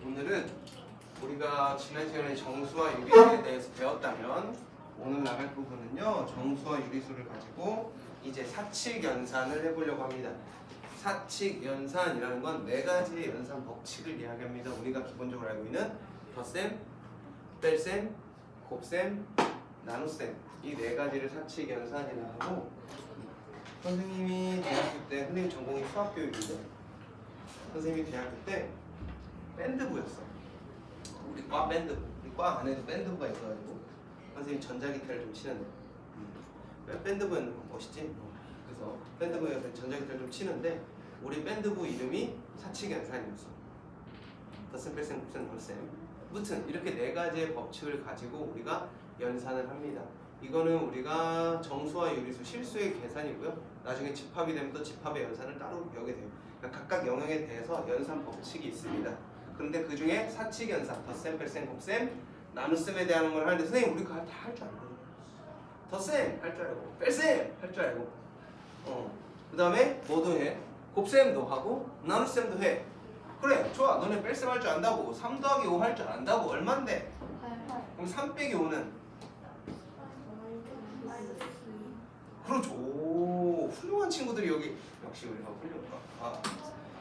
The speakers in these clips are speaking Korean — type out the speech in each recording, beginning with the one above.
오늘은 우리가 지난 시간에 정수와 유리수에 대해서 배웠다면 오늘 나갈 부분은요, 정수와 유리수를 가지고 이제 사칙 연산을 해보려고 합니다. 사칙 연산이라는 건 네 가지의 연산 법칙을 이야기합니다. 우리가 기본적으로 알고 있는 덧셈, 뺄셈, 곱셈, 나눗셈, 이 네 가지를 사칙 연산이라고 하고, 선생님이 대학교 때, 선생님 전공이 수학교육인데 선생님이 대학교 때 밴드부였어. 우리 과 밴드부. 우리 과 안에도 밴드부가 있어가지고 선생님 전자기타를 좀 치는데, 밴드부는 멋있지? 그래서 밴드부에서 전자기타를 좀 치는데, 우리 밴드부 이름이 사칙연산이었어. 덧셈, 뺄셈, 곱셈, 나눗셈. 무튼 이렇게 네 가지의 법칙을 가지고 우리가 연산을 합니다. 이거는 우리가 정수와 유리수 실수의 계산이고요. 나중에 집합이 되면 또 집합의 연산을 따로 배우게 돼요. 그러니까 각각 영역에 대해서 연산 법칙이 있습니다. 그런데 그 중에 사칙 연산, 덧셈, 뺄셈, 곱셈, 나눗셈에 대한 걸 하는데 선생님 우리 그거 다 할 줄 알거든요. 덧셈 할 줄 알고, 뺄셈 할 줄 알고, 그 다음에 뭐도 해? 곱셈도 하고 나눗셈도 해. 그래, 좋아. 너네 뺄셈 할 줄 안다고. 3 더하기 5 할 줄 안다고. 얼만데? 그럼 3 빼기 5는? 그렇죠. 오, 훌륭한 친구들이 여기. 역시 우리 반 훌륭하다.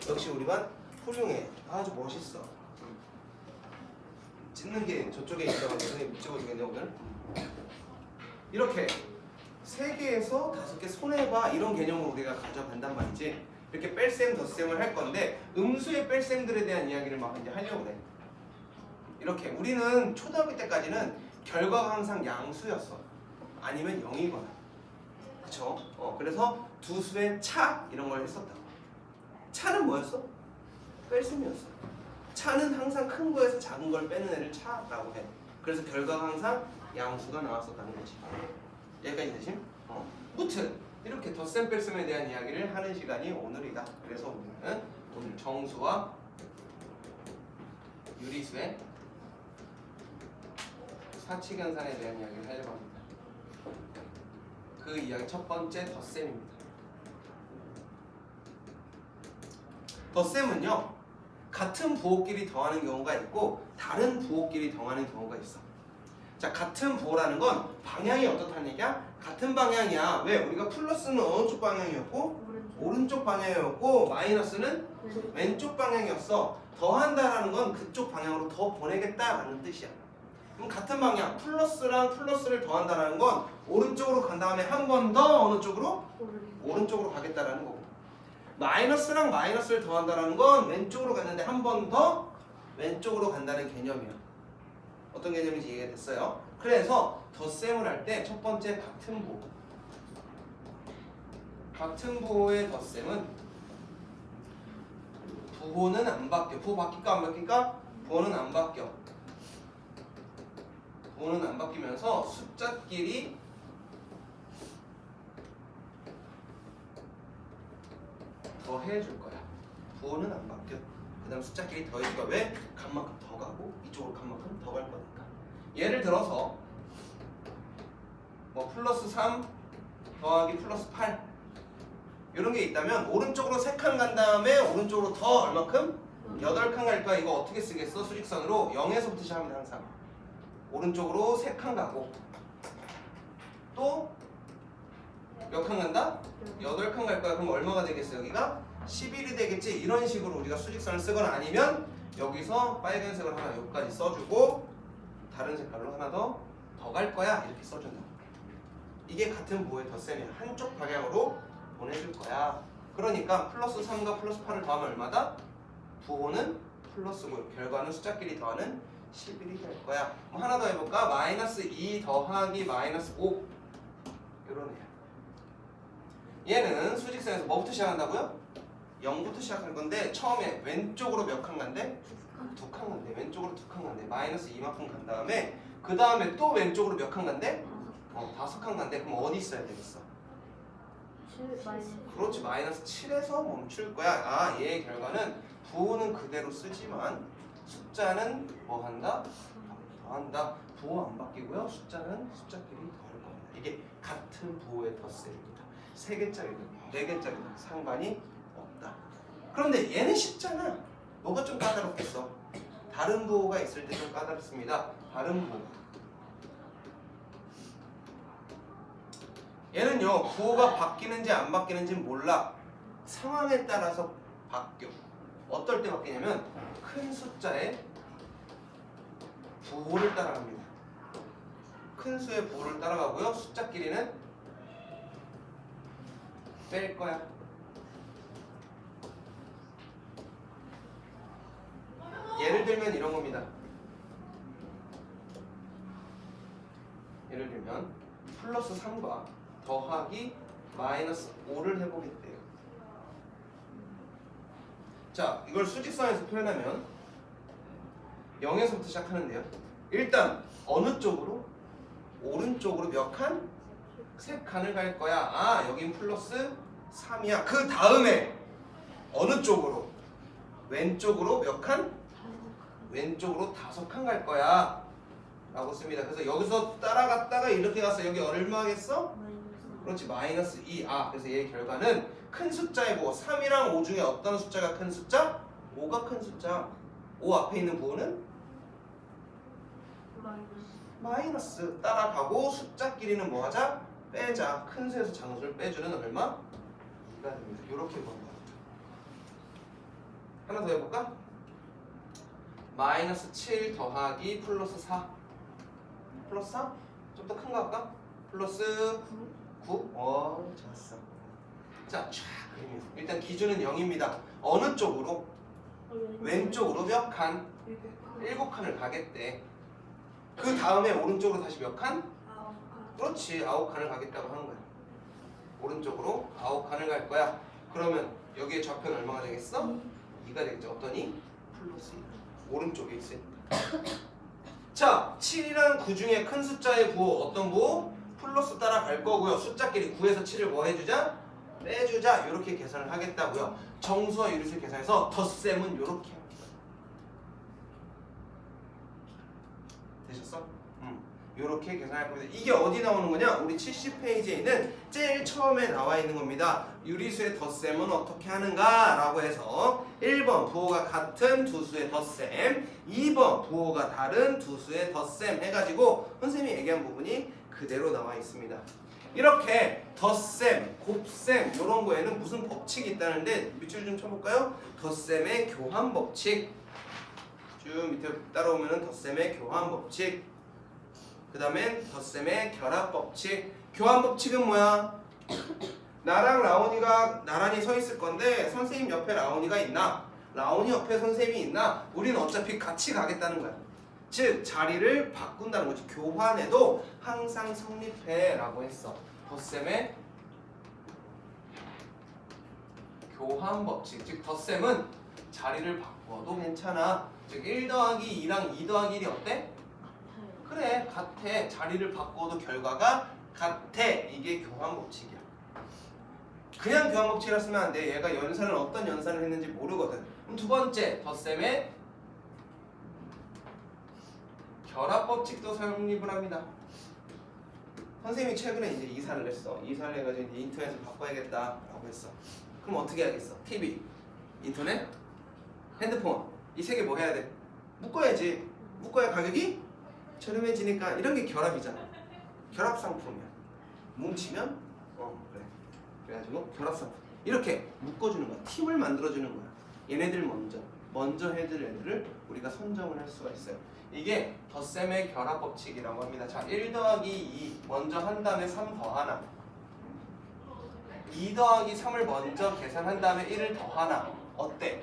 역시 우리 반 훌륭해. 아주 멋있어. 찍는 게 저쪽에 있어가지고 선생님 찍어주겠네 오늘. 이렇게 3개에서 5개 손해봐, 이런 개념으로 우리가 가져간단 말이지. 이렇게 뺄셈, 덧셈을 할 건데 음수의 뺄셈들에 대한 이야기를 막 이제 하려고 해. 이렇게 우리는 초등학교 때까지는 결과가 항상 양수였어. 아니면 0이거나. 그쵸? 그래서 두 수의 차 이런 걸 했었다고. 차는 뭐였어? 뺄셈이었어. 차는 항상 큰 거에서 작은 걸 빼는 애를 차라고 해. 그래서 결과가 항상 양수가 나왔었다는 거지. 여기까지 되심? 무튼 이렇게 덧셈 뺄셈에 대한 이야기를 하는 시간이 오늘이다. 그래서 우리는 오늘 정수와 유리수의 사칙연산에 대한 이야기를 하려고 합니다. 그 이야기 첫 번째 덧셈입니다. 덧셈은요, 같은 부호끼리 더하는 경우가 있고 다른 부호끼리 더하는 경우가 있어. 자, 같은 부호라는 건 방향이 어떻다는 얘기야? 같은 방향이야. 왜? 우리가 플러스는 어느 쪽 방향이었고? 오른쪽 방향이었고, 마이너스는 왼쪽 방향이었어. 더한다라는 건 그쪽 방향으로 더 보내겠다라는 뜻이야. 그럼 같은 방향, 플러스랑 플러스를 더한다라는 건 오른쪽으로 간 다음에 한 번 더 어느 쪽으로? 오른쪽으로 가겠다라는 거고, 마이너스랑 마이너스를 더한다라는 건 왼쪽으로 갔는데 한 번 더 왼쪽으로 간다는 개념이야. 어떤 개념인지 이해가 됐어요? 그래서 덧셈을 할 때 첫 번째 같은 부호. 같은 부호의 덧셈은 부호는 안 바뀌어. 부호 바뀔까 안 바뀔까? 부호는 안 바뀌어. 부호는 안 바뀌면서 숫자끼리 더해줄 거야. 부호는 안 바뀌어. 그 다음 숫자끼리 더해줄 거야. 왜? 값만큼 더 가고 이쪽으로 값만큼 더 갈 거니까. 예를 들어서 뭐 플러스 3 더하기 플러스 8 이런 게 있다면 오른쪽으로 3칸 간 다음에 오른쪽으로 더 얼마큼? 8칸 갈 거야. 이거 어떻게 쓰겠어? 수직선으로 0에서부터 시작합니다. 항상 오른쪽으로 3칸 가고 또 몇 칸 간다? 8칸 갈 거야. 그럼 얼마가 되겠어? 여기가 11이 되겠지. 이런 식으로 우리가 수직선을 쓰거나, 아니면 여기서 빨간색을 하나 여기까지 써주고 다른 색깔로 하나 더 갈 거야. 이렇게 써준다. 이게 같은 부호의 덧셈이야. 한쪽 방향으로 보내줄 거야. 그러니까 플러스 3과 플러스 8을 더하면 얼마다? 부호는 플러스고 결과는 숫자끼리 더하는 11이 될 거야. 하나 더 해볼까? 마이너스 2 더하기 마이너스 5 이런 애야. 얘는 수직선에서 뭐부터 시작한다고요? 0부터 시작할 건데 처음에 왼쪽으로 몇 칸 간대? 2칸 간대. 왼쪽으로 2칸 간대. 마이너스 이만큼 간 다음에 그 다음에 또 왼쪽으로 몇 칸 간대? 5칸 간대. 그럼 어디 있어야 되겠어? 그렇지, 마이너스 7에서 멈출 거야. 얘의 결과는 부호는 그대로 쓰지만 숫자는 뭐 한다? 더한다. 부호 안 바뀌고요. 숫자는 숫자끼리 더할 겁니다. 이게 같은 부호의 덧셈입니다. 3개짜리든 4개짜리든 상관이 없다. 그런데 얘는 쉽잖아. 뭐가 좀 까다롭겠어? 다른 부호가 있을 때 좀 까다롭습니다. 다른 부호. 얘는요 부호가 바뀌는지 안 바뀌는지 몰라. 상황에 따라서 바뀌어. 어떨 때 바뀌냐면 큰 숫자의 부호를 따라갑니다. 큰 수의 부호를 따라가고요. 숫자끼리는 뺄 거야. 예를 들면 이런 겁니다. 예를 들면 플러스 3과 더하기 마이너스 5를 해보겠대요. 자, 이걸 수직선에서 표현하면 0에서부터 시작하는데요. 일단 어느 쪽으로? 오른쪽으로 몇 칸? 3칸을 갈 거야. 아, 여긴 플러스 3이야. 그 다음에 어느 쪽으로? 왼쪽으로 몇 칸? 왼쪽으로 5칸 갈 거야 라고 씁니다. 그래서 여기서 따라갔다가 이렇게 갔어. 여기 얼마 하겠어? 그렇지, 마이너스 2. 아, 그래서 얘의 결과는 큰 숫자의 부호 3이랑 5 중에 어떤 숫자가 큰 숫자? 5가 큰 숫자. 5 앞에 있는 부호는? 마이너스. 따라가고 숫자끼리는 뭐 하자? 빼자. 큰 수에서 장수를 빼주는 얼마? 2가 됩니다. 이렇게 보는 거야. 하나 더 해볼까? 마이너스 7 더하기 플러스 4. 플러스 4? 좀 더 큰 거 할까? 플러스 9? 좋았어. 자, 쫙 그립니다. 일단 기준은 0입니다. 어느 쪽으로? 왼쪽으로 몇 칸? 7칸을 가겠대. 그 다음에 오른쪽으로 다시 몇 칸? 그렇지, 9칸을 가겠다고 하는 거야. 오른쪽으로 9칸을 갈 거야. 그러면 여기에 좌표는 얼마가 되겠어? 2가 되겠죠. 어떠니? 플러스 2. 오른쪽에 있으니까. 자, 7이랑 9 중에 큰 숫자의 부호 어떤 부호? 플러스 따라갈 거고요. 숫자끼리 9에서 7을 뭐 해주자? 빼주자. 이렇게 계산을 하겠다고요. 정수와 유리수를 계산해서 덧셈은 이렇게 합니다. 되셨어? 이렇게 계산할 겁니다. 이게 어디 나오는 거냐? 우리 70페이지에 있는 제일 처음에 나와 있는 겁니다. 유리수의 덧셈은 어떻게 하는가? 라고 해서 1번 부호가 같은 두 수의 덧셈, 2번 부호가 다른 두 수의 덧셈 해가지고 선생님이 얘기한 부분이 그대로 나와 있습니다. 이렇게 덧셈, 곱셈 이런 거에는 무슨 법칙이 있다는데 밑줄 좀 쳐볼까요? 덧셈의 교환 법칙. 쭉 밑에 따라오면 덧셈의 교환 법칙. 그 다음엔 덧셈의 결합 법칙. 교환 법칙은 뭐야? 나랑 라온이가 나란히 서 있을 건데 선생님 옆에 라온이가 있나? 라온이 옆에 선생님이 있나? 우리는 어차피 같이 가겠다는 거야. 즉 자리를 바꾼다는 거지. 교환해도 항상 성립해 라고 했어. 덧셈의 교환 법칙. 즉 덧셈은 자리를 바꿔도 괜찮아. 즉 1 더하기 2랑 2 더하기 1이 어때? 그래, 같아. 자리를 바꿔도 결과가 같아. 이게 교환 법칙이야. 그냥 교환 법칙이라 쓰면 안 돼. 얘가 연산을 어떤 연산을 했는지 모르거든. 그럼 두 번째, 덧셈의 결합 법칙도 성립을 합니다. 선생님이 최근에 이제 이사를 했어. 이사를 해가지고 이제 인터넷을 바꿔야겠다라고 했어. 그럼 어떻게 하겠어? TV, 인터넷, 핸드폰 이 세 개 뭐 해야 돼? 묶어야지. 묶어야 가격이 저렴해지니까. 이런 게 결합이잖아. 결합 상품이야. 뭉치면 그래. 그래가지고 결합 상품 이렇게 묶어주는 거야. 팀을 만들어주는 거야. 얘네들 먼저 해줄 애들을 우리가 선정을 할 수가 있어요. 이게 덧셈의 결합 법칙이라고 합니다. 자, 1 더하기 2 먼저 한 다음에 3 더하나, 2 더하기 3을 먼저 계산한 다음에 1을 더하나. 어때?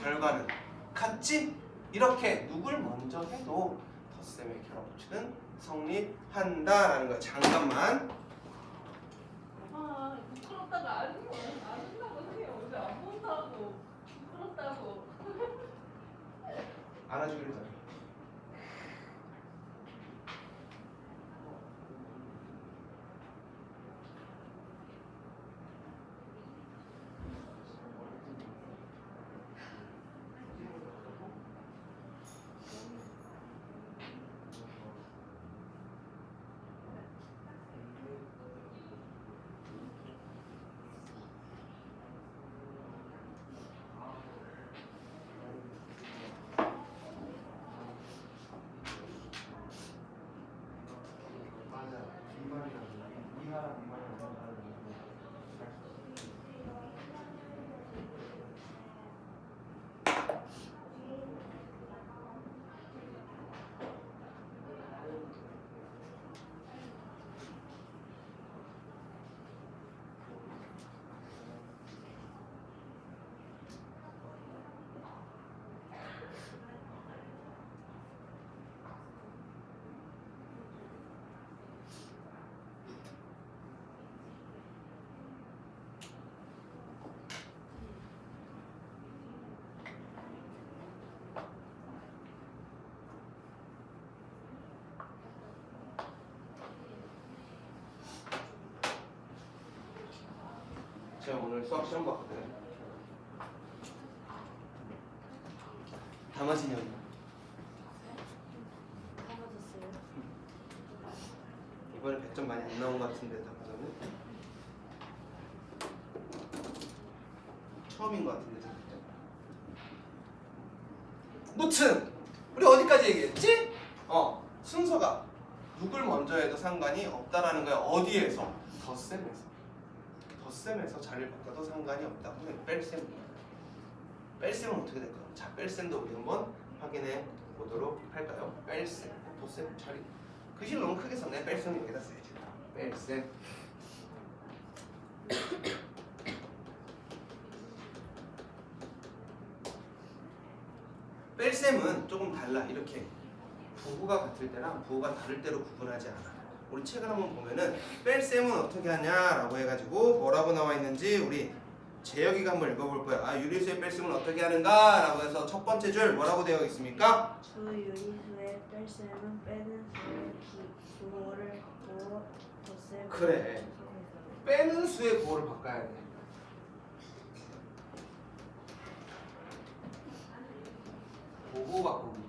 결과는 같지? 이렇게 누굴 먼저 해도 덧셈의 결합 법칙은 성립한다라는 거야. 잠깐만. 부끄럽다가 안 한다고 해요. 왜 안 본다고. 부끄럽다고. 안아주기로 했잖아. 오늘 수학 시험 봤거든. 다 맞으냐? 까먹었어요. 이번에 100점 많이 안 나온 것 같은데 다 맞았네. 처음인 것 같은데 진짜. 무튼 우리 어디까지 얘기했지? 순서가 누굴 먼저 해도 상관이 없다라는 거야. 어디에서? 덧셈에서 자리를 바꿔도 상관이 없다고 해. 뺄셈. 뺄셈은 어떻게 될까? 자, 뺄셈도 우리 한번 확인해 보도록 할까요? 뺄셈, 덧셈, 자리. 글씨를 너무 크게 썼네. 뺄셈 여기다 써야지. 뺄셈. 뺄셈은 조금 달라. 이렇게 부호가 같을 때랑 부호가 다를 때로 구분하지 않아. 우리 책을 한번 보면은 뺄셈은 어떻게 하냐라고 해가지고 뭐라고 나와 있는지 우리 재혁이가 한번 읽어볼 거야. 아, 유리수의 뺄셈은 어떻게 하는가라고 해서 첫 번째 줄 뭐라고 되어 있습니까? 수 유리수의 뺄셈은 빼는 수의 부호를 부호 덧셈. 그래. 빼는 수의 부호를 바꿔야 돼. 부호 바꾸기.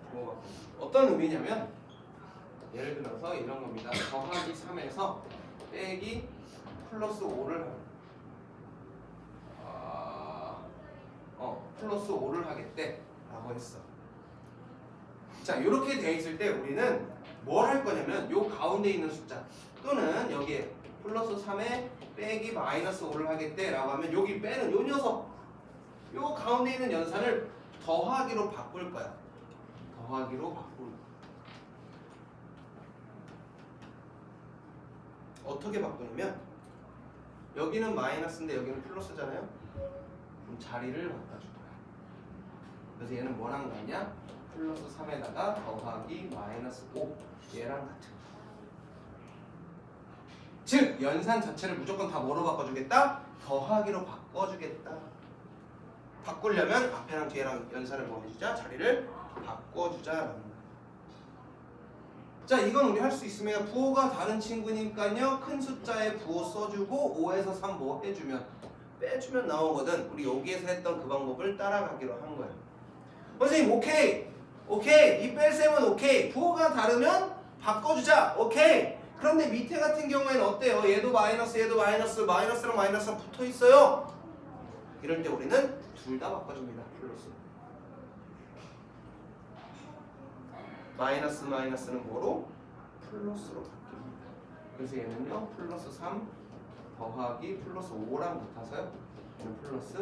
부호 바꾸기. 어떤 의미냐면 예를 들어서 이런 겁니다. 더하기 3에서 빼기 플러스 5를 플러스 5를 하겠대 라고 했어. 자, 이렇게 돼 있을 때 우리는 뭘 할 거냐면 요 가운데 있는 숫자 또는 여기에 플러스 3에 빼기 마이너스 5를 하겠대 라고 하면 여기 빼는 요 녀석 요 가운데 있는 연산을 더하기로 바꿀 거야. 더하기로 바꿀 거야. 어떻게 바꾸냐면 여기는 마이너스인데 여기는 플러스잖아요. 그럼 자리를 바꿔줄 거야. 그래서 얘는 뭐랑 같냐? 플러스 3에다가 더하기 마이너스 5 얘랑 같은 거. 즉 연산 자체를 무조건 다 뭐로 바꿔주겠다? 더하기로 바꿔주겠다. 바꾸려면 앞에랑 뒤에랑 연산을 뭐 해주자? 자리를 바꿔주자라는 거야. 자, 이건 우리 할 수 있습니다. 부호가 다른 친구니까요. 큰 숫자에 부호 써주고 5에서 3 뭐 해주면 빼주면 나오거든. 우리 여기에서 했던 그 방법을 따라가기로 한 거야. 선생님 오케이. 이 뺄셈은 오케이. 부호가 다르면 바꿔주자. 오케이. 그런데 밑에 같은 경우에는 어때요? 얘도 마이너스 얘도 마이너스 마이너스랑 마이너스랑 붙어있어요. 이럴 때 우리는 둘 다 바꿔줍니다. 플러스. 마이너스 마이너스는 뭐로? 플러스로 바뀝니다. 그래서 얘는요 플러스 3 더하기 플러스 5랑 같아서요 얘는 플러스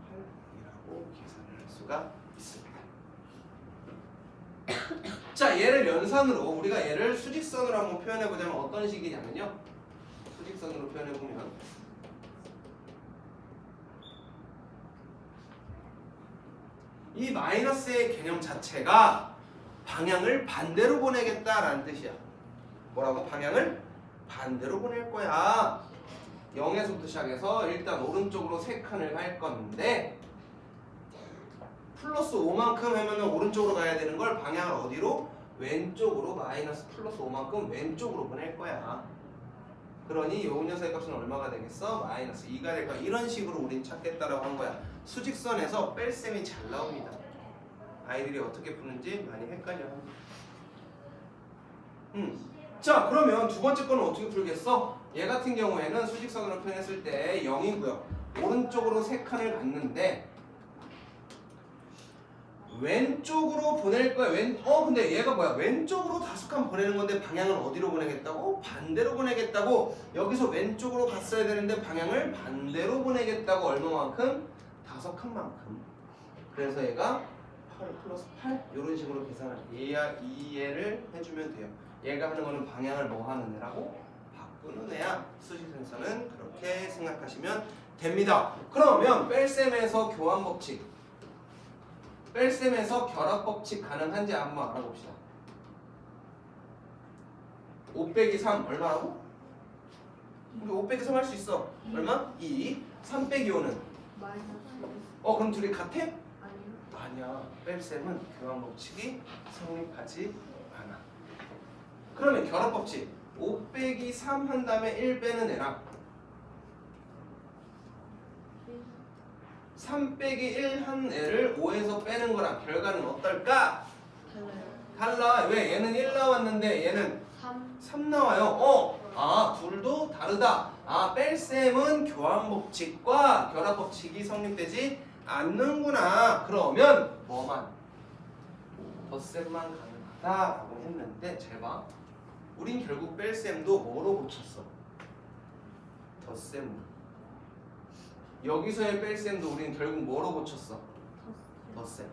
8이라고 계산을 할 수가 있습니다. 자, 얘를 연산으로 우리가 얘를 수직선으로 한번 표현해보자면 어떤 식이냐면요, 수직선으로 표현해보면 이 마이너스의 개념 자체가 방향을 반대로 보내겠다라는 뜻이야. 뭐라고? 방향을 반대로 보낼 거야. 0에서부터 시작해서 일단 오른쪽으로 3칸을 갈 건데 플러스 5만큼 하면은 오른쪽으로 가야 되는 걸 방향을 어디로? 왼쪽으로 마이너스 플러스 5만큼 왼쪽으로 보낼 거야. 그러니 요 녀석의 값은 얼마가 되겠어? 마이너스 2가 될 거야. 이런 식으로 우린 찾겠다라고 한 거야. 수직선에서 뺄셈이 잘 나옵니다. 아이들이 어떻게 푸는지 많이 헷갈려 합니다. 자, 그러면 두 번째 거는 어떻게 풀겠어? 얘 같은 경우에는 수직선으로 표현했을 때 0이고요. 오른쪽으로 3칸을 갔는데 왼쪽으로 보낼 거야. 근데 얘가 뭐야? 왼쪽으로 5칸 보내는 건데 방향을 어디로 보내겠다고? 반대로 보내겠다고. 여기서 왼쪽으로 갔어야 되는데 방향을 반대로 보내겠다고. 얼마만큼? 5칸만큼. 그래서 얘가 8 플러스 8 이런 식으로 계산을 이해를 해주면 돼요. 얘가 하는 거는 방향을 뭐 하는 애라고? 바꾸는 애야. 수직선에서는 그렇게 생각하시면 됩니다. 그러면 뺄셈에서 교환법칙, 뺄셈에서 결합법칙 가능한지 한번 알아봅시다. 5 빼기 3 얼마라고? 우리 5 빼기 3 할 수 있어. 얼마? 2. 3 빼기 5는? 마이너스. 그럼 둘이 같아? 아니요. 아니야. 뺄셈은 교환법칙이 성립하지 않아. 그러면 결합법칙 5 빼기 3 한 다음에 1 빼는 애랑 3 빼기 1 한 애를 5에서 빼는 거랑 결과는 어떨까? 달라요. 달라. 왜? 얘는 1 나왔는데 얘는 3. 3 나와요. 둘도 다르다. 뺄셈은 교환법칙과 결합법칙이 성립되지 않는구나. 그러면 뭐만? 덧셈만 가능하다라고 했는데 잘 봐. 우린 결국 뺄셈도 뭐로 고쳤어? 덧셈으로. 여기서의 뺄셈도 우린 결국 뭐로 고쳤어? 덧셈.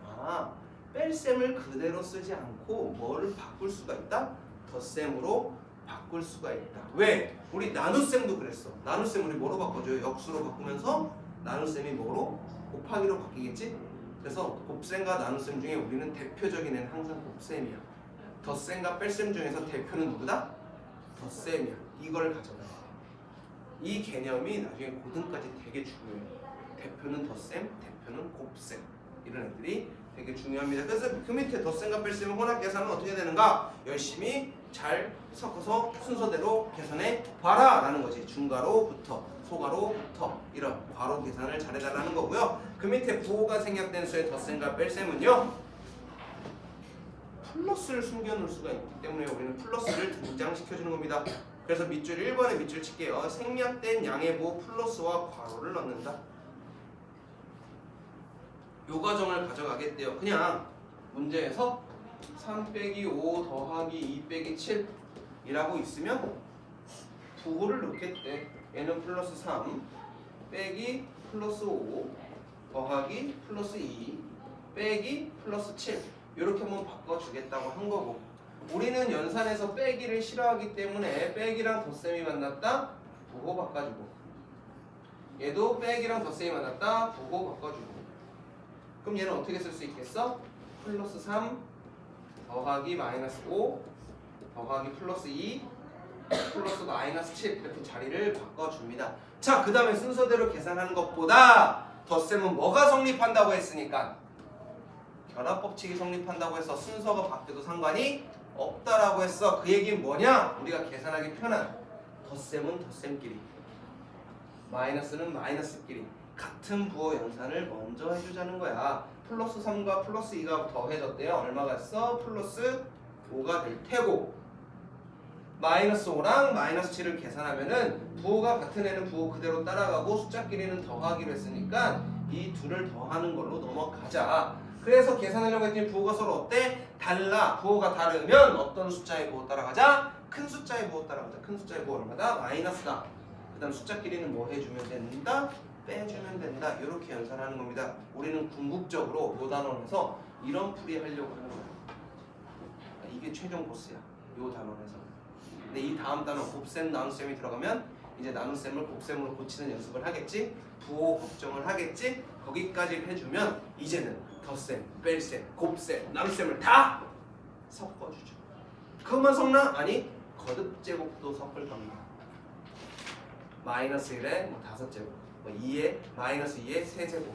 뺄셈을 그대로 쓰지 않고 뭐를 바꿀 수가 있다? 덧셈으로 바꿀 수가 있다. 왜? 우리 나눗셈도 그랬어. 나눗셈 우리 뭐로 바꿔줘요? 역수로 바꾸면서 나눗셈이 뭐로? 곱하기로 바뀌겠지? 그래서 곱셈과 나눗셈 중에 우리는 대표적인 애는 항상 곱셈이야. 덧셈과 뺄셈 중에서 대표는 누구다? 덧셈이야. 이걸 가져가야 돼. 이 개념이 나중에 고등까지 되게 중요해. 대표는 덧셈, 대표는 곱셈. 이런 애들이 되게 중요합니다. 그래서 그 밑에 덧셈과 뺄셈의 혼합 계산은 어떻게 되는가? 열심히 잘 섞어서 순서대로 계산해 봐라 라는 거지. 중괄호부터 소괄호부터 이런 괄호 계산을 잘해달라는 거고요. 그 밑에 부호가 생략된 수의 덧셈과 뺄셈은요 플러스를 숨겨놓을 수가 있기 때문에 우리는 플러스를 등장시켜주는 겁니다. 그래서 밑줄 1번에 밑줄 칠게요. 생략된 양의 부호 플러스와 괄호를 넣는다. 요 과정을 가져가겠대요. 그냥 문제에서 3 빼기 5 더하기 2 빼기 7 이라고 있으면 부호를 넣겠대. 얘는 플러스 3 빼기 플러스 5 더하기 플러스 2 빼기 플러스 7 이렇게 한번 바꿔주겠다고 한 거고, 우리는 연산에서 빼기를 싫어하기 때문에 빼기랑 덧셈이 만났다 부호 바꿔주고, 얘도 빼기랑 덧셈이 만났다 부호 바꿔주고. 그럼 얘는 어떻게 쓸 수 있겠어? 플러스 3 더하기 마이너스 5 더하기 플러스 2 플러스 마이너스 7 이렇게 자리를 바꿔줍니다. 자, 그 다음에 순서대로 계산하는 것보다 덧셈은 뭐가 성립한다고 했으니까 결합법칙이 성립한다고 해서 순서가 바뀌어도 상관이 없다라고 했어. 그 얘기는 뭐냐? 우리가 계산하기 편한 덧셈은 덧셈끼리, 마이너스는 마이너스끼리 같은 부호 연산을 먼저 해주자는 거야. 플러스 3과 플러스 2가 더해졌대요. 얼마가 있어? 플러스 5가 될 테고, 마이너스 5랑 마이너스 7을 계산하면은 부호가 같은 애는 부호 그대로 따라가고 숫자끼리는 더하기로 했으니까 이 둘을 더하는 걸로 넘어가자. 그래서 계산하려고 했더니 부호가 서로 어때? 달라. 부호가 다르면 어떤 숫자의 부호 따라가자? 큰 숫자의 부호 따라가자. 큰 숫자의 부호 얼마다? 마이너스다. 그 다음 숫자끼리는 뭐 해주면 된다? 빼주면 된다. 이렇게 연산하는 겁니다. 우리는 궁극적으로 요 단원에서 이런 풀이 하려고 하는 거야. 이게 최종 코스야. 요 단원에서. 근데 이 다음 단원 곱셈, 나눗셈이 들어가면 이제 나눗셈을 곱셈으로 고치는 연습을 하겠지. 부호 걱정을 하겠지. 거기까지 해주면 이제는 덧셈, 뺄셈, 곱셈, 나눗셈을 다 섞어주죠. 그것만 섞나? 아니, 거듭제곱도 섞을 겁니다. 마이너스 1에 뭐 5제곱, 뭐 2에 마이너스 2에 3제곱,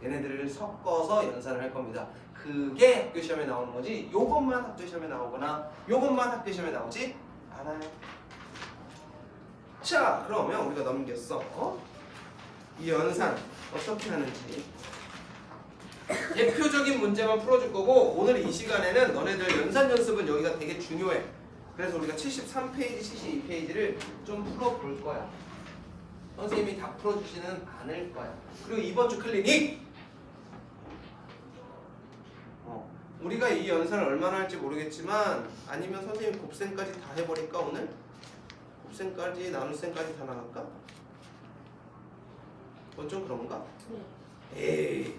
얘네들을 섞어서 연산을 할 겁니다. 그게 학교 시험에 나오는 거지. 요것만 학교 시험에 나오거나 요것만 학교 시험에 나오지 않아요. 자, 그러면 우리가 넘겼어. 이 연산 어떻게 하는지 대표적인 문제만 풀어줄 거고, 오늘 이 시간에는 너네들 연산 연습은 여기가 되게 중요해. 그래서 우리가 73페이지, 72페이지를 좀 풀어볼 거야. 선생님이 다 풀어주지는 않을 거야. 그리고 이번 주 클리닉! 우리가 이 연산을 얼마나 할지 모르겠지만, 아니면 선생님 곱셈까지 다 해버릴까 오늘? 곱셈까지 나눗셈까지 다 나갈까? 그건 좀 그런가? 에이,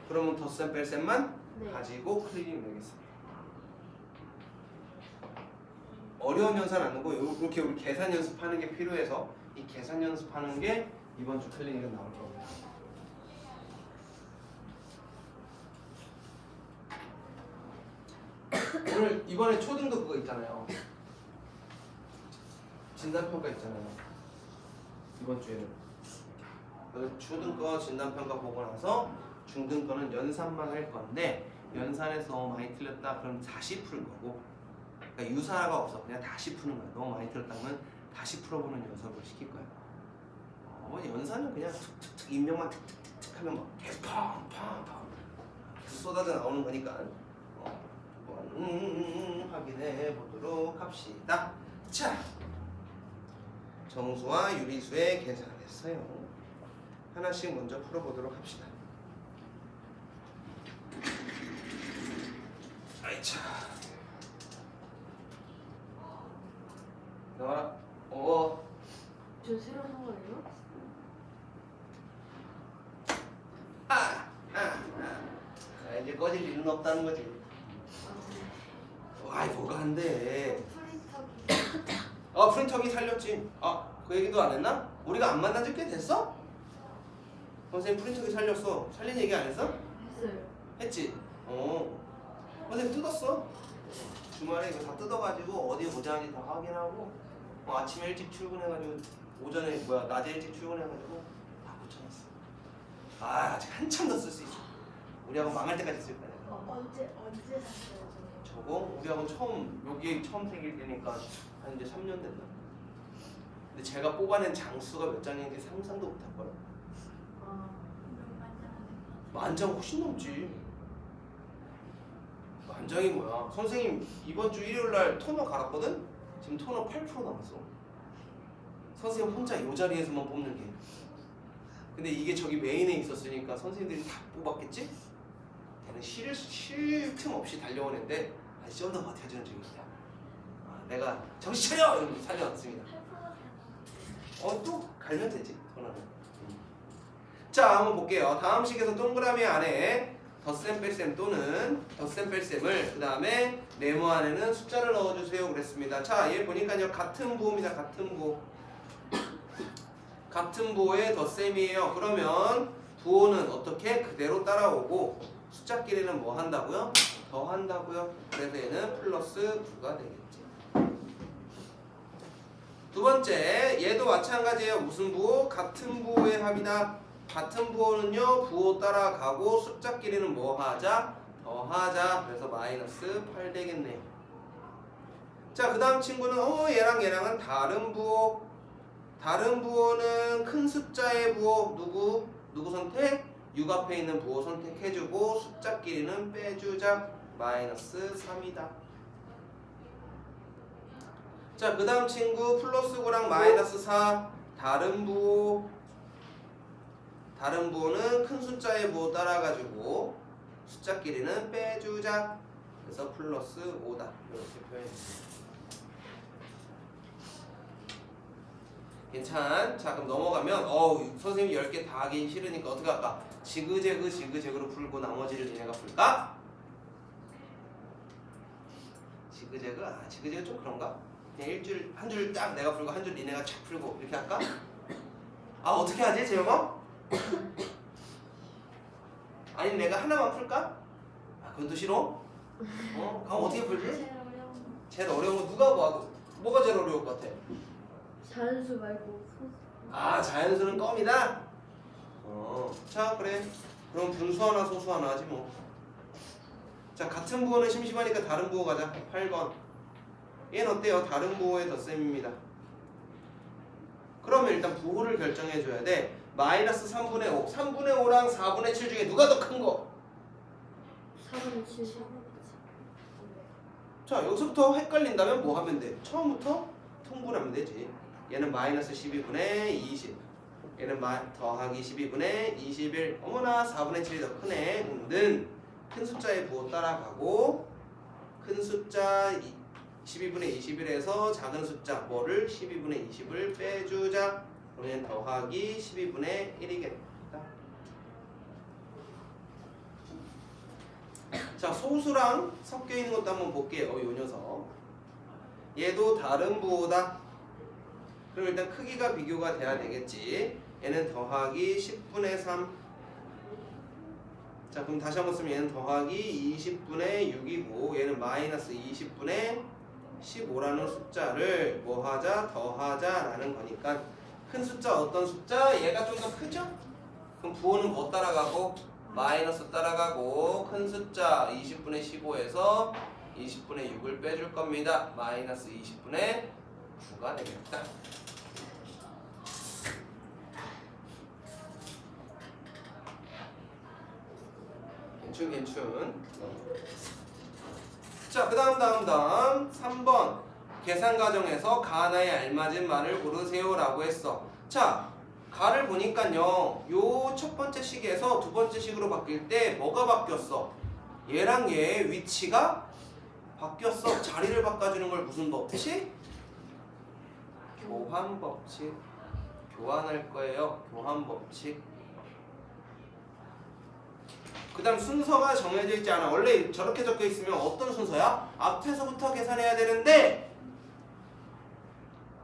그러면 덧셈 뺄셈만 네. 가지고 클리닉 내겠습니다. 어려운 연산 안 하고 이렇게 우리 계산 연습하는 게 필요해서 이 계산 연습하는 게 이번 주 클리닉은 나올 겁니다. 오늘 이번에 초등도 그거 있잖아요. 진단평가 있잖아요. 이번 주에는 초등 거 진단평가 보고 나서 중등 거는 연산만 할 건데, 연산에서 너무 많이 틀렸다 그럼 다시 풀 거고, 그러니까 유사가 없어. 그냥 다시 푸는 거야. 너무 많이 틀렸다면 다시 풀어보는 연습을 시킬 거야. 연산은 그냥 툭툭툭 입력만 툭툭툭 하면 막 계속 팡팡팡 계속 쏟아져 나오는 거니까 확인해 보도록 합시다. 자, 정수와 유리수의 계산을 했어요. 하나씩 먼저 풀어보도록 합시다. 아이차. 나와라. 저 새로 산 거예요? 이제 꺼질 일은 없다는 거지. 아이 뭐가 안 돼. 프린터기. 프린터기 살렸지. 그 얘기도 안 했나? 우리가 안 만난 지 꽤 됐어? 선생님 프린터기 살렸어. 살린 얘기 안 했어? 했어요. 했지? 선생님 뜯었어. 주말에 이거 다 뜯어가지고 어디에 모자란지 다 확인하고 아침에 일찍 출근해가지고 낮에 일찍 출근해가지고 다 붙여놨어. 아직 한참 더 쓸 수 있어. 우리하고 망할 때까지 쓸 거야. 언제 샀어요, 저거 우리하고 여기 처음 생길 때니까 한 이제 3년 됐나? 근데 제가 뽑아낸 장수가 몇 장인지 상상도 못할 거야. 만장 훨씬 넘지. 만장이 뭐야? 선생님 이번 주 일요일 날 토너 갈았거든? 지금 토너 8% 남았어. 선생님 혼자 이 자리에서만 뽑는 게. 근데 이게 저기 메인에 있었으니까 선생님들이 다 뽑았겠지? 걔는 쉴 틈 없이 달려온 애인데 아직 좀 더 버텨주는 중입니다. 내가 정신 차려! 이러면서 살려놨습니다. 또 갈면 되지, 토너는. 자, 한번 볼게요. 다음 식에서 동그라미 안에 덧셈 뺄셈 또는 덧셈 뺄셈을 그 다음에 네모 안에는 숫자를 넣어주세요 그랬습니다. 자, 얘 보니까요 같은 부호입니다. 같은 부호. 같은 부호의 덧셈이에요. 그러면 부호는 어떻게? 그대로 따라오고 숫자끼리는 뭐 한다고요? 더한다고요. 그래서 얘는 플러스 9가 되겠지. 두 번째, 얘도 마찬가지예요. 무슨 부호? 같은 부호의 합이다. 같은 부호는요 부호 따라가고 숫자끼리는 뭐 하자? 더하자. 그래서 마이너스 8 되겠네요. 자, 그 다음 친구는 얘랑은 다른 부호. 다른 부호는 큰 숫자의 부호 누구 선택? 6 앞에 있는 부호 선택해주고 숫자끼리는 빼주자. 마이너스 3이다. 자, 그 다음 친구 플러스 9랑 마이너스 4 다른 부호. 다른 부호는 큰 숫자의 부호 따라가지고 숫자끼리는 빼주자. 그래서 플러스 5다. 이렇게 표현했습니다. 괜찮? 자, 그럼 넘어가면 선생님이 10개 다 하기 싫으니까 어떻게 할까? 지그재그로 풀고 나머지를 니네가 풀까? 지그재그 좀 그런가? 그냥 한 줄 딱 내가 풀고 한 줄 니네가 착 풀고 이렇게 할까? 어떻게 하지 재영아? 아니 내가 하나만 풀까? 그건 또 싫어? 그럼 어떻게 풀지? 제일 어려운 거 누가 봐도 뭐가 제일 어려울 것 같아? 자연수 말고 소수. 자연수는 껌이다? 자 그래 그럼 분수 하나 소수 하나 하지 뭐. 자, 같은 부호는 심심하니까 다른 부호 가자. 8번 얘는 어때요? 다른 부호의 덧셈입니다. 그러면 일단 부호를 결정해 줘야 돼. 마이너스 3분의 5 3분의 5랑 4분의 7 중에 누가 더 큰 거? 4분의 7. 자, 여기서부터 헷갈린다면 뭐 하면 돼? 처음부터 통분하면 되지. 얘는 마이너스 12분의 20 얘는 더하기 12분의 21 어머나 4분의 7이 더 크네. 큰 숫자의 부호 따라가고 큰 숫자 12분의 21에서 작은 숫자 뭐를 12분의 20을 빼주자. 그러면 더하기 12분의 1이겠다. 자, 소수랑 섞여 있는 것도 한번 볼게요. 요 녀석 얘도 다른 부호다. 그럼 일단 크기가 비교가 돼야 되겠지. 얘는 더하기 10분의 3. 자, 그럼 다시 한번 쓰면 얘는 더하기 20분의 6이고 얘는 마이너스 20분의 15라는 숫자를 뭐 하자? 더하자 라는 거니까 큰 숫자 어떤 숫자? 얘가 좀 더 크죠? 그럼 부호는 뭐 따라가고? 마이너스 따라가고 큰 숫자 20분의 15에서 20분의 6을 빼줄 겁니다. 마이너스 20분의 9가 되겠다. 괜춘. 자, 그 다음 3번 계산 과정에서 가 하나에 알맞은 말을 고르세요 라고 했어. 자, 가를 보니까요 요 첫 번째 식에서 두 번째 식으로 바뀔 때 뭐가 바뀌었어? 얘랑 얘의 위치가 바뀌었어. 자리를 바꿔주는 걸 무슨 법칙? 교환 법칙. 교환할 거예요. 교환 법칙. 그 다음 순서가 정해져 있지 않아. 원래 저렇게 적혀 있으면 어떤 순서야? 앞에서부터 계산해야 되는데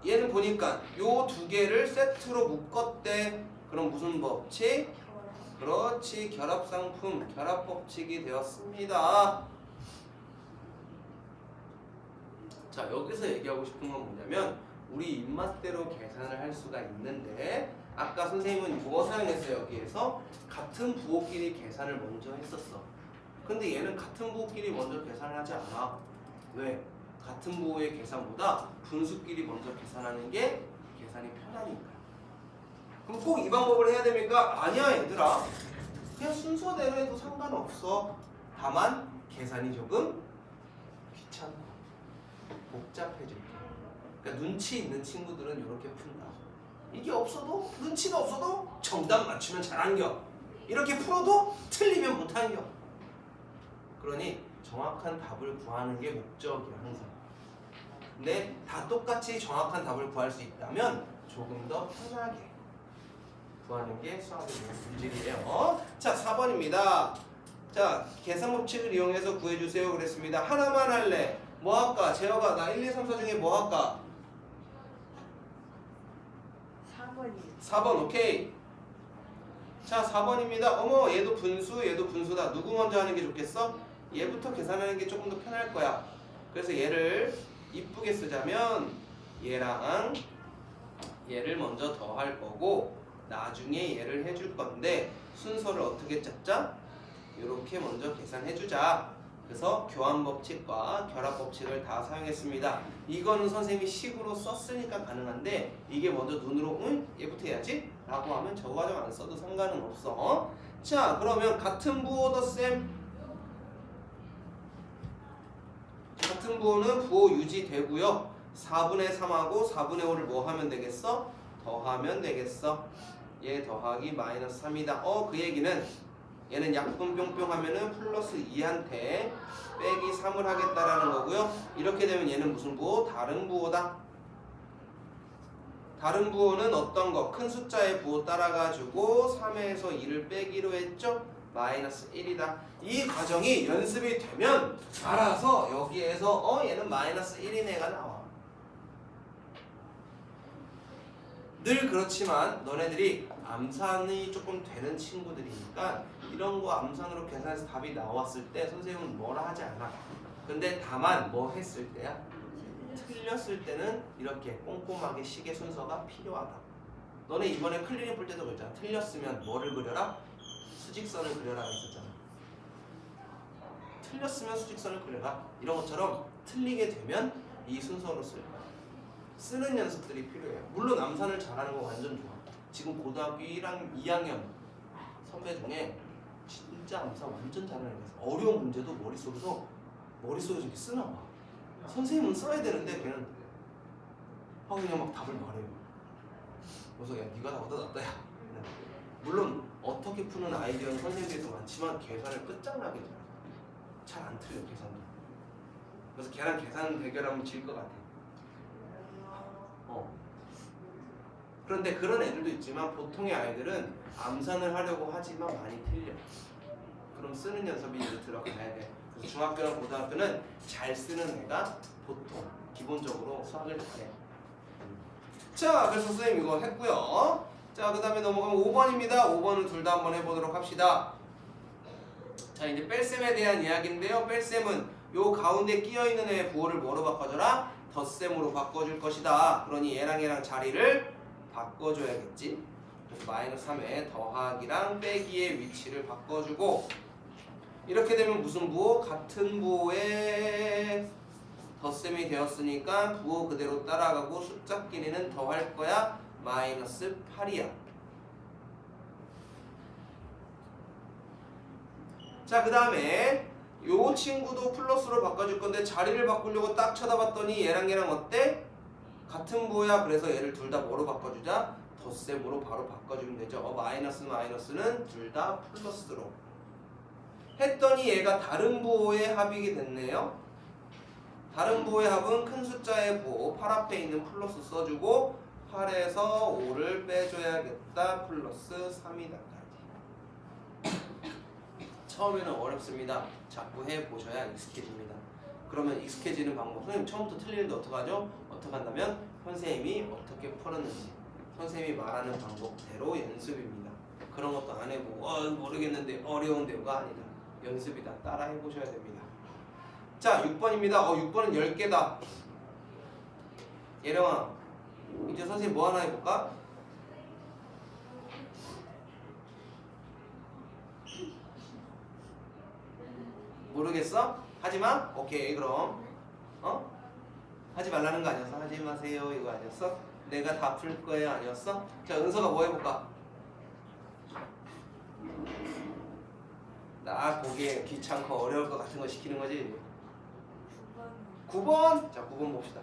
얘는 보니까 요 두 개를 세트로 묶었대. 그럼 무슨 법칙? 그렇지, 결합상품, 결합법칙이 되었습니다. 자, 여기서 얘기하고 싶은 건 뭐냐면 우리 입맛대로 계산을 할 수가 있는데 아까 선생님은 뭐 사용했어요? 여기에서 같은 부호끼리 계산을 먼저 했었어. 근데 얘는 같은 부호끼리 먼저 계산을 하지 않아. 왜? 같은 부호의 계산보다 분수끼리 먼저 계산하는 게 계산이 편하니까. 그럼 꼭 이 방법을 해야 됩니까? 아니야 얘들아. 그냥 순서대로 해도 상관없어. 다만 계산이 조금 귀찮아. 복잡해질 때. 그러니까 눈치 있는 친구들은 이렇게 푼다. 이게 없어도 눈치가 없어도 정답 맞추면 잘한겨. 이렇게 풀어도 틀리면 못한겨. 그러니 정확한 답을 구하는 게 목적이야 항상. 근데 다 똑같이 정확한 답을 구할 수 있다면 조금 더 편하게 구하는 게 수학의 본질이에요. 자, 4번입니다. 자, 계산 법칙을 이용해서 구해주세요 그랬습니다. 하나만 할래. 뭐 할까? 재혁아, 나 1, 2, 3, 4 중에 뭐 할까? 4번이요. 4번 오케이. 자, 4번입니다. 어머, 얘도 분수, 얘도 분수다. 누구 먼저 하는 게 좋겠어? 얘부터 계산하는 게 조금 더 편할 거야. 그래서 얘를 이쁘게 쓰자면 얘랑 얘를 먼저 더할 거고 나중에 얘를 해줄 건데 순서를 어떻게 짰자? 이렇게 먼저 계산해주자. 그래서 교환법칙과 결합법칙을 다 사용했습니다. 이거는 선생님이 식으로 썼으니까 가능한데 이게 먼저 눈으로 응? 얘부터 해야지? 라고 하면 저 과정 안 써도 상관은 없어. 자, 그러면 같은 부호 덧셈. 같은 부호는 부호 유지되고요. 4분의 3하고 4분의 5를 뭐 하면 되겠어? 더하면 되겠어. 얘 더하기 마이너스 3이다. 그 얘기는 얘는 약분 뿅뿅 하면은 플러스 2한테 빼기 3을 하겠다라는 거고요. 이렇게 되면 얘는 무슨 부호? 다른 부호다. 다른 부호는 어떤 거? 큰 숫자의 부호 따라가지고 3에서 2를 빼기로 했죠? 마이너스 1이다. 이 과정이 연습이 되면 알아서 여기에서 얘는 마이너스 1이네가 나와. 늘 그렇지만 너네들이 암산이 조금 되는 친구들이니까 이런 거 암산으로 계산해서 답이 나왔을 때 선생님은 뭐라 하지 않아. 근데 다만 뭐 했을 때야? 틀렸을 때는 이렇게 꼼꼼하게 식의 순서가 필요하다. 너네 이번에 클리닉 볼 때도 그랬잖아. 틀렸으면 뭐를 그려라? 수직선을 그려라 했었잖아. 틀렸으면 수직선을 그려라. 이런 것처럼 틀리게 되면 이 순서로 쓸 거야. 쓰는 연습들이 필요해요. 물론 암산을 잘하는 거 완전 좋아. 지금 고등학교 1학년, 2학년 선배 중에 진짜 암산 완전 잘하는 애 있어. 어려운 문제도 머릿속에 이렇게 쓰나 봐. 선생님은 써야 되는데 걔는 그냥 막 답을 말해요. 그래서 야 네가 나보다 낫다 야. 물론 어떻게 푸는 아이디어는 선생님들도 많지만 계산을 끝장나게 잘 안 틀려 계산도. 그래서 걔랑 계산 대결하면 질 것 같아. 그런데 그런 애들도 있지만 보통의 아이들은 암산을 하려고 하지만 많이 틀려. 그럼 쓰는 연습이 이제 들어가야 돼. 그래서 중학교랑 고등학교는 잘 쓰는 애가 보통 기본적으로 수학을 잘해. 자, 그래서 선생님 이거 했고요. 자, 그 다음에 넘어가면 5번입니다. 5번은 둘 다 한번 해보도록 합시다. 자, 이제 뺄셈에 대한 이야기인데요. 뺄셈은 요 가운데 끼어있는 애의 부호를 뭐로 바꿔줘라? 덧셈으로 바꿔줄 것이다. 그러니 얘랑 자리를 바꿔줘야겠지. 그래서 마이너스 3에 더하기랑 빼기의 위치를 바꿔주고 이렇게 되면 무슨 부호? 같은 부호에 덧셈이 되었으니까 부호 그대로 따라가고 숫자 끼리는 더할 거야. 마이너스 8이야. 자, 그 다음에 요 친구도 플러스로 바꿔줄 건데 자리를 바꾸려고 딱 쳐다봤더니 얘랑 얘랑 어때? 같은 부호야. 그래서 얘를 둘 다 뭐로 바꿔주자? 덧셈으로 바로 바꿔주면 되죠. 마이너스 마이너스는 둘 다 플러스로 했더니 얘가 다른 부호의 합이 됐네요. 다른 부호의 합은 큰 숫자의 부호 8 앞에 있는 플러스 써주고 8에서 5를 빼줘야겠다. 플러스 3이다. 처음에는 어렵습니다. 자꾸 해보셔야 익숙해집니다. 그러면 익숙해지는 방법, 선생님 처음부터 틀리는데 어떡하죠? 어떻게 한다면 선생님이 어떻게 풀었는지 선생님이 말하는 방법대로 연습입니다. 그런 것도 안 해보고 모르겠는데 어려운데요가 아니다. 연습이다. 따라 해보셔야 됩니다. 자, 6번입니다. 6번은 10개다. 예령아, 이제 선생님 뭐 하나 해볼까? 모르겠어? 하지마? 오케이, 그럼 하지 말라는 거 아니었어? 하지 마세요 이거 아니었어? 내가 다 풀 거예요 아니었어? 자, 은서가 뭐 해볼까? 나 보기에 귀찮고 어려울 것 같은 거 시키는 거지. 9번. 자, 9번 봅시다.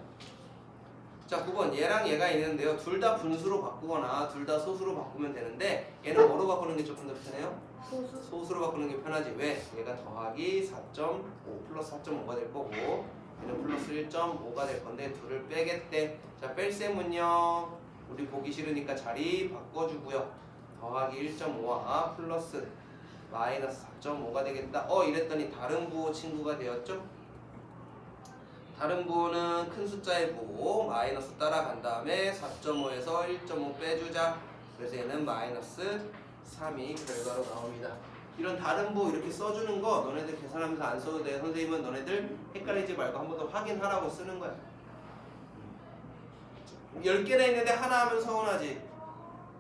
자, 9번 얘랑 얘가 있는데요. 둘 다 분수로 바꾸거나 둘 다 소수로 바꾸면 되는데 얘는 뭐로 바꾸는 게 조금 더 편해요? 소수로 바꾸는 게 편하지. 왜? 얘가 더하기 4.5 플러스 4.5가 될 거고 얘는 플러스 1.5가 될 건데 둘을 빼겠대. 자, 뺄셈은요 우리 보기 싫으니까 자리 바꿔주고요. 더하기 1.5와 플러스 마이너스 4.5가 되겠다. 이랬더니 다른 부호 친구가 되었죠? 다른 부호는 큰 숫자의 부호 마이너스 따라간 다음에 4.5에서 1.5 빼주자. 그래서 얘는 마이너스 3이 결과로 나옵니다. 이런 다른 부호 이렇게 써주는 거 너네들 계산하면서 안 써도 돼. 선생님은 너네들 헷갈리지 말고 한 번 더 확인하라고 쓰는 거야. 10개나 있는데 하나 하면 서운하지.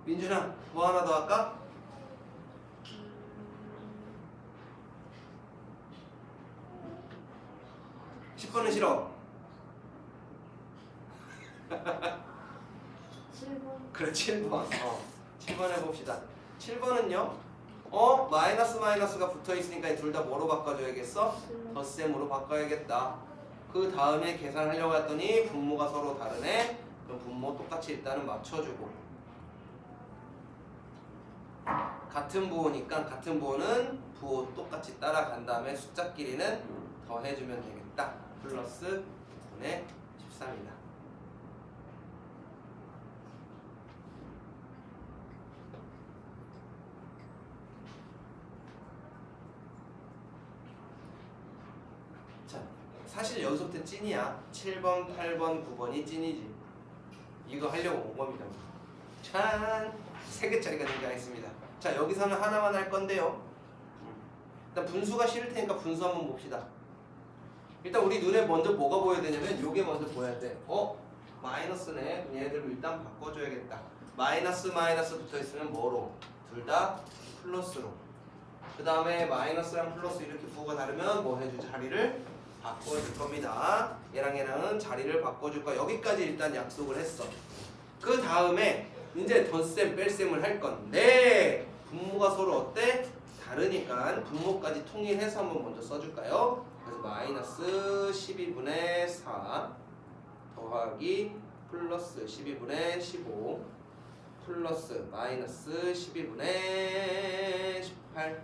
민준아, 뭐 하나 더 할까? 10번은 싫어. 7번. 그래, 7번. 7번 해봅시다. 7번은요. 마이너스 마이너스가 붙어있으니까 둘 다 뭐로 바꿔줘야겠어? 덧셈으로 바꿔야겠다. 그 다음에 계산하려고 했더니 분모가 서로 다르네. 그럼 분모 똑같이 일단은 맞춰주고 같은 부호니까 같은 부호는 부호 똑같이 따라간 다음에 숫자끼리는 더해주면 되겠다. 플러스 9분의 13이다. 자, 사실 여기서부터 찐이야. 7번, 8번, 9번이 찐이지. 이거 하려고 온 겁니다. 짠! 3개짜리가 등장했습니다. 자, 여기서는 하나만 할 건데요. 일단 분수가 싫을 테니까 분수 한번 봅시다. 일단 우리 눈에 먼저 뭐가 보여야 되냐면 요게 먼저 보여야 돼. 마이너스네. 얘네들을 일단 바꿔줘야겠다. 마이너스 마이너스 붙어있으면 뭐로? 둘 다 플러스로. 그 다음에 마이너스랑 플러스 이렇게 부호가 다르면 뭐 해주지? 자리를 바꿔줄 겁니다. 얘랑 얘랑은 자리를 바꿔줄 거야. 여기까지 일단 약속을 했어. 그 다음에 이제 덧셈 뺄셈을 할 건데 분모가 서로 어때? 다르니까 분모까지 통일해서 한번 먼저 써줄까요? 그래서 마이너스 12분의 4 더하기 플러스 12분의 15 플러스 마이너스 12분의 18.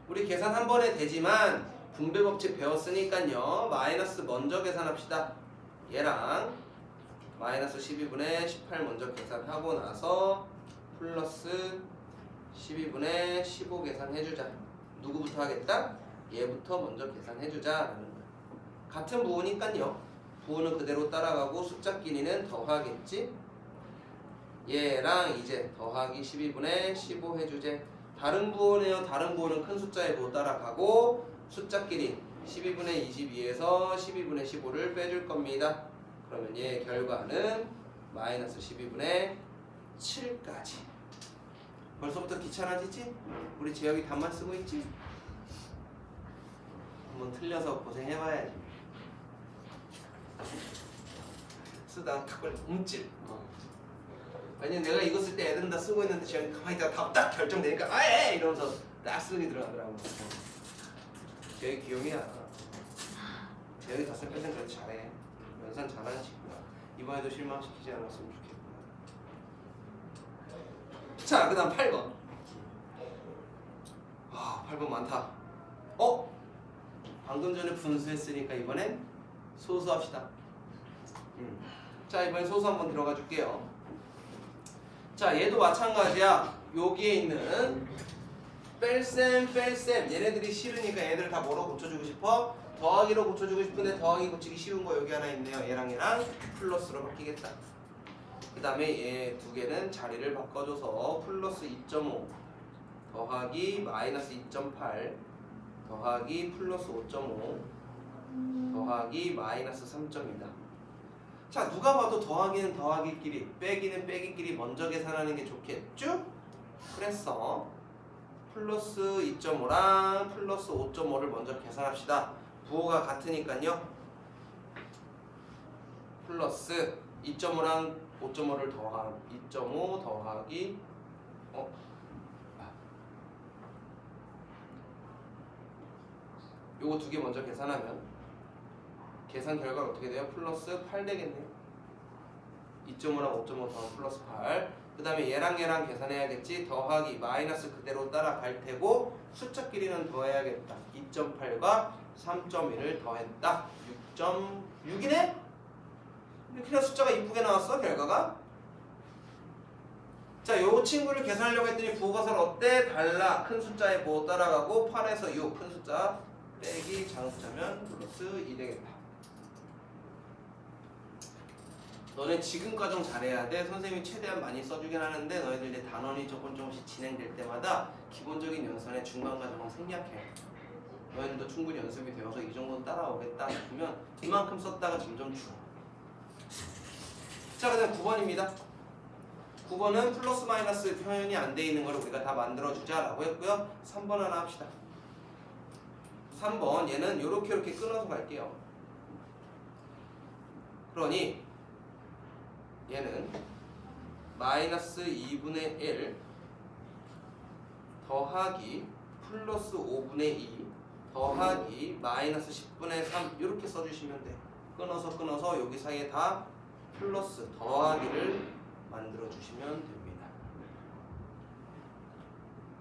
우리 계산 한 번에 되지만 분배 법칙 배웠으니까요. 마이너스 먼저 계산합시다. 얘랑 마이너스 12분의 18 먼저 계산하고 나서 플러스 12분의 15 계산해주자. 누구부터 하겠다? 얘부터 먼저 계산해주자라는 거야. 같은 부호니까요. 부호는 그대로 따라가고 숫자 끼리는 더하겠지. 얘랑 이제 더하기 12분의 15 해주제. 다른 부호네요. 다른 부호는 큰 숫자의 부호 따라가고 숫자끼리 12분의 22에서 12분의 15를 빼줄 겁니다. 그러면 얘 결과는 마이너스 12분의 7까지. 벌써부터 귀찮아지지? 우리 재혁이 답만 쓰고 있지? 한번 틀려서 고생해봐야지. 쓰다가 탁 걸려 움찔. 아니 내가 이거 쓸 때 애들은 다 쓰고 있는데 재혁이 가만히 있다가 답 딱 결정되니까 아예 이러면서 딱 쓰기 들어가더라고. 재혁이 귀염이야. 재혁이 덧셈 뺄땐 그래도 잘해. 연산 잘하는 친구야. 이번에도 실망시키지 않았으면 좋겠구나. 자, 그 다음 8번. 8번 많다. 방금 전에 분수했으니까 이번엔 소수합시다. 자, 이번엔 소수 한번 들어가 줄게요. 자, 얘도 마찬가지야. 여기에 있는 뺄셈, 얘네들이 싫으니까 얘들을 다 뭐로 고쳐주고 싶어? 더하기로 고쳐주고 싶은데 더하기 고치기 쉬운 거 여기 하나 있네요. 얘랑 플러스로 바뀌겠다. 그 다음에 얘 두 개는 자리를 바꿔줘서 플러스 2.5 더하기 마이너스 2.8 더하기 플러스 5.5 더하기 마이너스 3.2다. 자, 누가 봐도 더하기는 더하기끼리 빼기는 빼기끼리 먼저 계산하는 게 좋겠죠? 그래서 플러스 2.5랑 플러스 5.5를 먼저 계산합시다. 부호가 같으니까요. 플러스 2.5랑 5.5를 더한 2.5 더하기 요거 두 개 먼저 계산하면 계산 결과가 어떻게 돼요? 플러스 8 되겠네요. 2.5랑 5.5 더하기 플러스 8. 그 다음에 얘랑 계산해야겠지. 더하기 마이너스 그대로 따라갈 테고 숫자끼리는 더해야겠다. 2.8과 3.1을 더했다. 6.6이네? 그냥 숫자가 이쁘게 나왔어 결과가. 자, 요 친구를 계산하려고 했더니 부호가설 어때? 달라. 큰 숫자에 뭐 따라가고 8에서 6 큰 숫자 빼기 작은 숫자면 플러스 2 되겠다. 너네 지금 과정 잘해야 돼. 선생님이 최대한 많이 써주긴 하는데 너희들 이제 단원이 조금씩 진행될 때마다 기본적인 연산의 중간 과정은 생략해. 너희들도 충분히 연습이 되어서 이 정도는 따라오겠다 싶으면 이만큼 썼다가 점점 줄어. 자, 그 다음 9번입니다. 9번은 플러스 마이너스 표현이 안 돼 있는 걸 우리가 다 만들어주자 라고 했고요. 3번 하나 합시다. 3번 얘는 요렇게 끊어서 갈게요. 그러니 얘는 마이너스 2분의 1 더하기 플러스 5분의 2 더하기 마이너스 10분의 3 이렇게 써주시면 돼. 끊어서 여기 사이에 다 플러스 더하기를 만들어주시면 됩니다.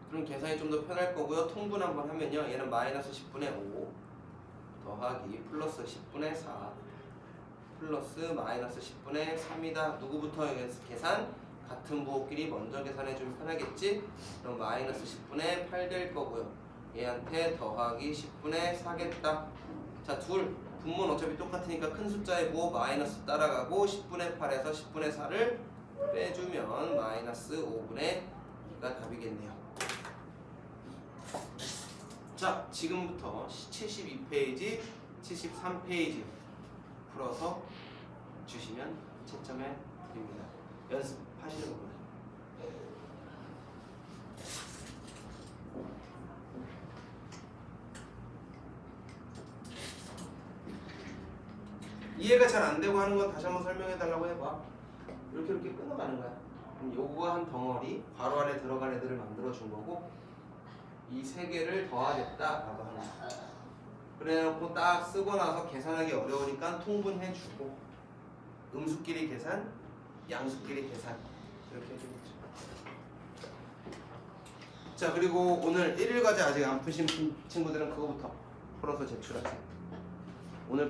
그럼 계산이 좀 더 편할 거고요. 통분 한번 하면요. 얘는 마이너스 10분의 5 더하기 플러스 10분의 4 플러스 마이너스 10분의 3이다. 누구부터 계산? 같은 부호끼리 먼저 계산해주면 편하겠지? 그럼 마이너스 10분의 8 될 거고요. 얘한테 더하기 10분의 4겠다. 자, 둘 분모는 어차피 똑같으니까 큰 숫자의 부호 마이너스 따라가고 10분의 8에서 10분의 4를 빼주면 마이너스 5분의 2가 답이겠네요. 자, 지금부터 72페이지, 73페이지 풀어서 주시면 채점해 드립니다. 연습하시는 겁니다. 이해가 잘 안 되고 하는 건 다시 한번 설명해 달라고 해봐. 이렇게 끊어가는 거야. 그럼 요거 한 덩어리 괄호 안에 들어간 애들을 만들어 준 거고 이 세 개를 더하겠다라고 하는 거야. 그래놓고 딱 쓰고 나서 계산하기 어려우니까 통분해 주고 음수끼리 계산, 양수끼리 계산 이렇게 해주겠죠. 자, 그리고 오늘 1일 과제 아직 안 푸신 친구들은 그거부터 풀어서 제출하세요. 오늘